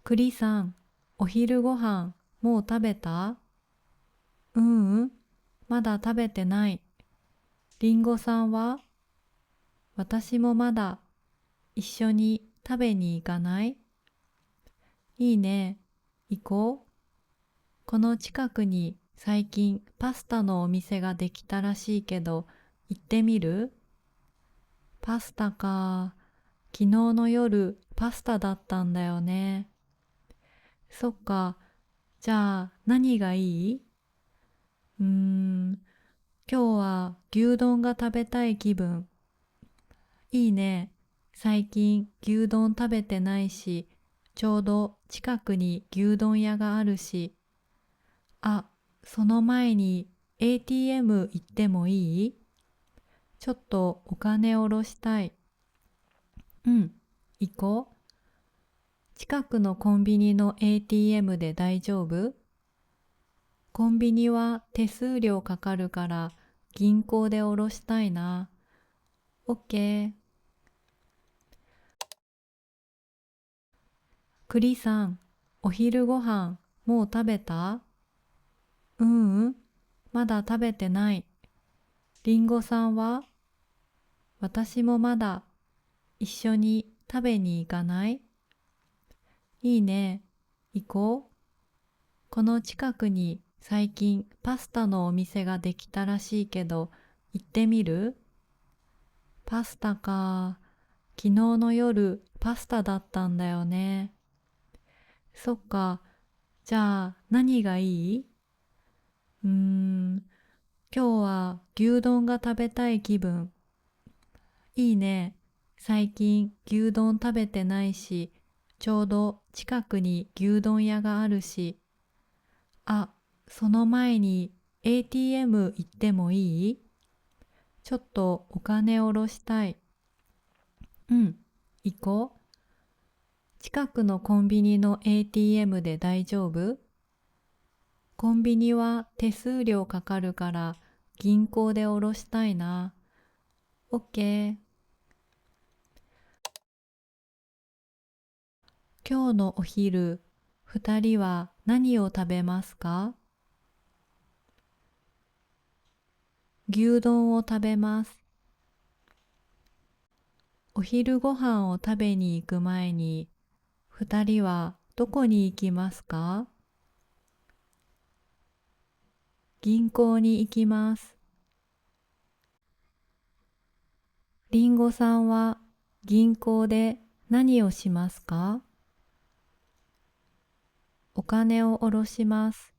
栗さん、お昼ご飯もう食べた？ううん、まだ食べてない。りんごさんは？私もまだ。一緒に食べに行かない？いいね、行こう。この近くに最近パスタのお店ができたらしいけど、行ってみる？パスタか。昨日の夜パスタだったんだよね。そっか。じゃあ何がいい？今日は牛丼が食べたい気分。いいね。最近牛丼食べてないし、ちょうど近くに牛丼屋があるし。あ、その前に ATM 行ってもいい？ちょっとお金下ろしたい。うん、行こう。近くのコンビニの ATM で大丈夫？コンビニは手数料かかるから銀行で下ろしたいな。オッケー。栗さん、お昼ご飯もう食べた？ううん、まだ食べてない。りんごさんは？私もまだ。一緒に食べに行かない？いいね、行こう。この近くに最近パスタのお店ができたらしいけど、行ってみる？パスタか。昨日の夜パスタだったんだよね。そっか。じゃあ何がいい？今日は牛丼が食べたい気分。いいね。最近牛丼食べてないし、ちょうど近くに牛丼屋があるし。あ、その前に ATM 行ってもいい？ちょっとお金下ろしたい。うん、行こう。近くのコンビニの ATM で大丈夫？コンビニは手数料かかるから銀行で下ろしたいな。オッケー。今日のお昼、二人は何を食べますか？牛丼を食べます。お昼ご飯を食べに行く前に、二人はどこに行きますか？銀行に行きます。りんごさんは銀行で何をしますか？お金を下ろします。